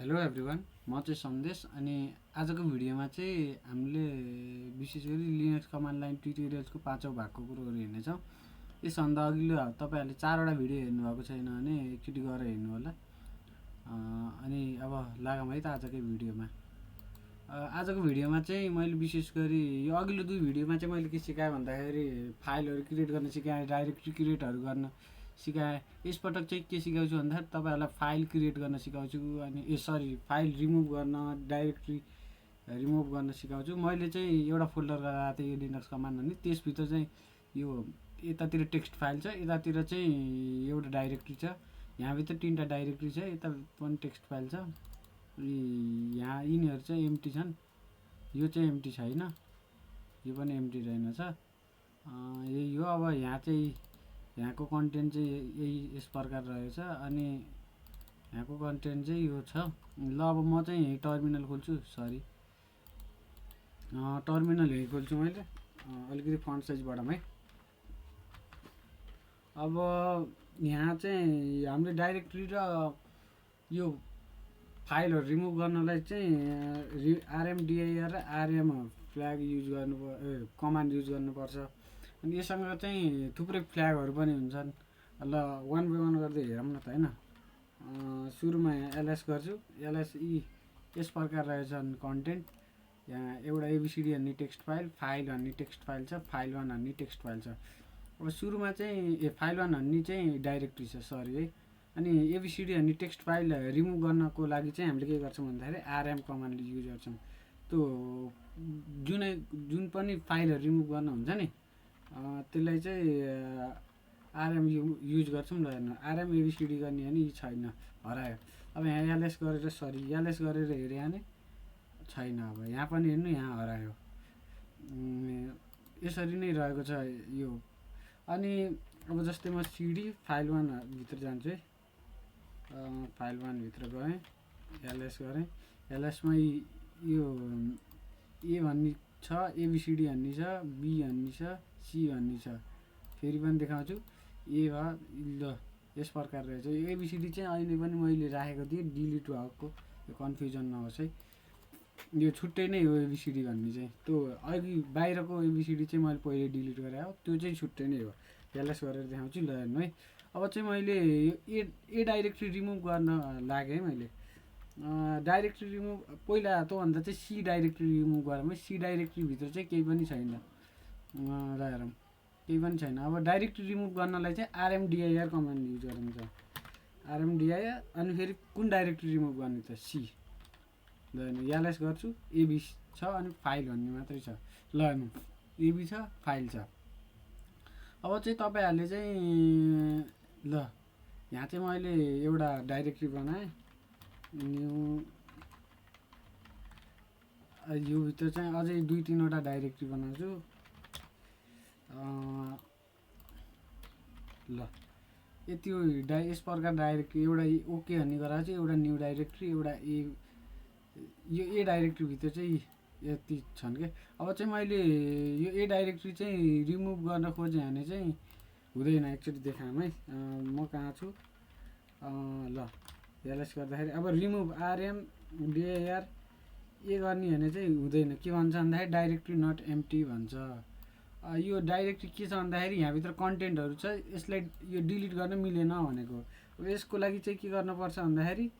Hello everyone, म चाहिँ सन्देश। अनि आजको भिडियोमा चाहिँ हामीले विशेष गरी लिनक्स कमान्ड लाइन ट्युटोरियल्सको 5औँ भागको कुरोहरू हेर्नेछौँ। यसभन्दा अघिल्लो तपाईँहरूले 4वटा भिडियो हेर्नुभएको छैन भने एकचोटि गएर हेर्नु होला। अनि अब लागौँ है त आजकै भिडियोमा। आजको भिडियोमा चाहिँ मैले विशेष गरी यो अघिल्लो 2 भिडियोमा चाहिँ मैले के सिकाएँ भन्दाखेरि फाइलहरू क्रिएट गर्न सिकाएँ, डाइरेक्टरी क्रिएटहरू गर्न सिकाएँ। यसपटक चाहिँ के सिकाउँछु भन्दाखेरि तपाईँहरूलाई फाइल क्रिएट गर्न सिकाउँछु। अनि फाइल रिमुभ गर्न, डाइरेक्टरी रिमुभ गर्न सिकाउँछु। मैले चाहिँ एउटा फोल्डर गराएको थिएँ, यो लिनक्स कमान्ड भन्ने। त्यसभित्र चाहिँ यो यतातिर टेक्स्ट फाइल छ, यतातिर चाहिँ एउटा डाइरेक्टरी छ। यहाँभित्र 3टा डाइरेक्टरी छ, यता पनि टेक्स्ट फाइल छ। यहाँ यिनीहरू चाहिँ एम्प्टी छन्। यो चाहिँ एम्प्टी छैन, यो पनि एम्प्टी रहेनछ। यही हो। अब यहाँ चाहिँ यहाँको कन्टेन्ट चाहिँ यही यस प्रकार रहेछ। अनि यहाँको कन्टेन्ट चाहिँ यो छ। ल अब म चाहिँ टर्मिनल खोल्छु। टर्मिनल यही खोल्छु मैले। अलिकति फन्ट साइज बढाउँ है। अब यहाँ चाहिँ हामीले डाइरेक्टरी र यो फाइलहरू रिमुभ गर्नलाई चाहिँ आरएमडिआइआर र आरएम फ्ल्याग युज गर्नु कमान्ड युज गर्नुपर्छ। अनि यससँग चाहिँ थुप्रै फ्ल्यागहरू पनि हुन्छन्। ल 1 बाई 1 गर्दै हेरौँ न त होइन। सुरुमा यहाँ एलएस गर्छु। एलएस यस प्रकार रहेछन् कन्टेन्ट। यहाँ एउटा एबिसिडी भन्ने टेक्स्ट फाइल, फाइल भन्ने टेक्स्ट फाइल छ, फाइल 1 भन्ने टेक्स्ट फाइल छ। अब सुरुमा चाहिँ फाइल 1 भन्ने चाहिँ डाइरेक्टरी छ है। अनि एबिसिडी भन्ने टेक्स्ट फाइल रिमुभ गर्नको लागि चाहिँ हामीले के गर्छौँ भन्दाखेरि आरएम कमान्ड युज गर्छौँ। त्यो जुन पनि फाइलहरू रिमुभ गर्न हुन्छ नि त्यसलाई चाहिँ आरएम युज गर्छौँ। ल हेर्नु, आरएम एबिसिडी गर्ने भने यी छैन, हरायो। अब यहाँ एलएस गरेर हेऱ्यो भने छैन। अब यहाँ पनि हेर्नु, यहाँ हरायो। यसरी नै रहेको छ यो। अनि अब जस्तै म सिडी फाइल 1 भित्र जान्छु है। फाइल 1 भित्र गएँ, एलएस गरेँ। एलएसमा यो ए भन्ने छ, एबिसिडी भन्ने छ, बी भन्ने छ, सी भन्ने छ। फेरि पनि देखाउँछु। ए भयो। ल यस प्रकार रहेछ। यो एबिसिडी चाहिँ अहिले पनि मैले राखेको थिएँ, डिलिट भएको, यो कन्फ्युजन नहोस् है। यो छुट्टै नै हो एबिसिडी भन्ने चाहिँ। त्यो अघि बाहिरको एबिसिडी चाहिँ मैले पहिले डिलिट गरेँ हो, त्यो चाहिँ छुट्टै नै हो। एलएस गरेर देखाउँछु। ल हेर्नु है। अब चाहिँ मैले यो ए डाइरेक्टरी रिमुभ गर्न लागेँ है। मैले डाइरेक्टरी रिमुभ पहिला त्योभन्दा चाहिँ सी डाइरेक्टरी रिमुभ गरौँ है। सी डाइरेक्टरीभित्र चाहिँ केही पनि छैन। ल हेरौँ, केही पनि छैन। अब डाइरेक्टरी रिमुभ गर्नलाई चाहिँ आरएमडिआइआर कमान्ड युज गरिन्छ। आरएमडिआइआर। अनि फेरि कुन डाइरेक्टरी रिमुभ गर्ने त? सी। ल हेर्नु, एलएस गर्छु। एबी छ अनि फाइल भन्ने मात्रै छ। ल हेर्नु, एबी छ, फाइल छ। अब चाहिँ तपाईँहरूले चाहिँ ल यहाँ चाहिँ मैले एउटा डाइरेक्टरी बनाएँ, न्यू। यो भित्र चाहिँ अझै 2-3वटा डाइरेक्टरी बनाउँछु। ल यति हो। यस प्रकार डाइरेक्टरी एउटा ओके भन्ने गराएको छु, एउटा न्यू डाइरेक्टरी, एउटा यो ए डाइरेक्टरीभित्र चाहिँ यति छन् क्या। अब चाहिँ मैले यो ए डाइरेक्टरी चाहिँ रिमुभ गर्न खोजेँ भने चाहिँ हुँदैन। एकचोटि देखाऊँ है। म कहाँ छु? ल एलएस गर्दाखेरि अब रिमुभ आरएम डिआइआर ए गर्ने भने चाहिँ हुँदैन। के भन्छ भन्दाखेरि डाइरेक्टरी नट एम्प्टी भन्छ। यो डाइरेक्टरी के छ भन्दाखेरि यहाँभित्र कन्टेन्टहरू छ, यसलाई यो डिलिट गर्न मिलेन भनेको। अब यसको लागि चाहिँ के गर्नुपर्छ भन्दाखेरि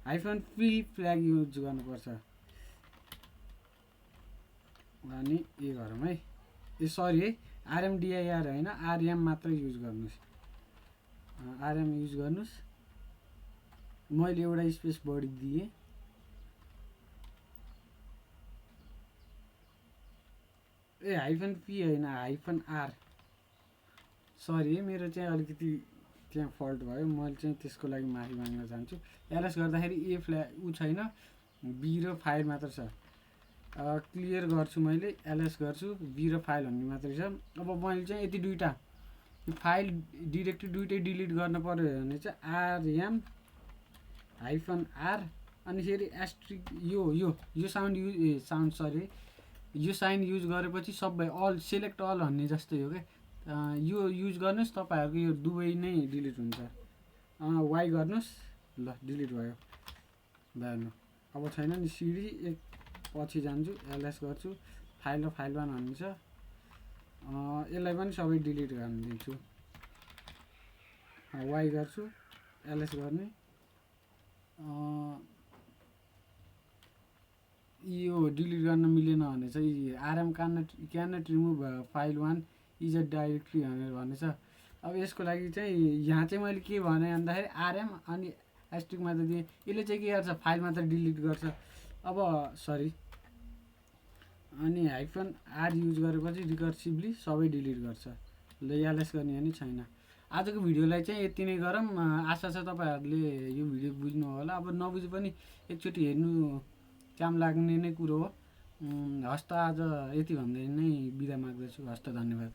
-p फ्ल्याग युज गर्नुपर्छ। अनि ए गरौँ है। है, आरएमडिआइआर होइन, आरएम मात्र युज गर्नुहोस्। आरएम युज गर्नुहोस्। मैले एउटा स्पेस बढी दिएँ। -p होइन, -r। है, मेरो चाहिँ अलिकति त्यहाँ फल्ट भयो। मैले चाहिँ त्यसको लागि माफी माग्न चाहन्छु। एलएस गर्दाखेरि ए फ्ल्याग छैन, बी र फाइल मात्र छ। क्लियर गर्छु मैले, एलएस गर्छु, बी र फाइल भन्ने मात्रै छ। अब मैले चाहिँ यति 2टा फाइल डिरेक्टरी 2टै डिलिट गर्न पर्यो भने चाहिँ आरएम -r अनि फेरि एस्ट्रिक यो साउन्ड यो साइन युज गरेपछि सबै सेलेक्ट अल भन्ने जस्तै हो क्या। यो युज गर्नुहोस्, तपाईँहरूको यो दुवै नै डिलिट हुन्छ। वाइ गर्नुहोस्। ल डिलिट भयो। भएन, अब छैन नि। सिडी एक पछि जान्छु, एलएस गर्छु, फाइल र फाइल वान भनिन्छ। यसलाई पनि सबै डिलिट गरिदिन्छु। वाइ गर्छु, एलएस गर्ने। यो डिलिट गर्न मिलेन भने चाहिँ RM cannot remove file one is a directory भनेर भनेछ। अब यसको लागि चाहिँ यहाँ चाहिँ मैले के भने भन्दाखेरि आरएम अनि एस्ट्रिक मात्र दिएँ। यसले चाहिँ के गर्छ, फाइल मात्र डिलिट गर्छ। अब सरी, अनि हाइफन आर युज गरेपछि रिकर्सिभली सबै डिलिट गर्छ। ल एलएस गर्ने भने छैन। आजको भिडियोलाई चाहिँ यति नै गरौँ। आशा छ तपाईँहरूले यो भिडियो बुझ्नु होला। अब नबुझे पनि एकचोटि हेर्नु काम लाग्ने नै कुरो हो। हस्त आज यति भन्दै नै बिदा माग्दछु। हस्त, धन्यवाद।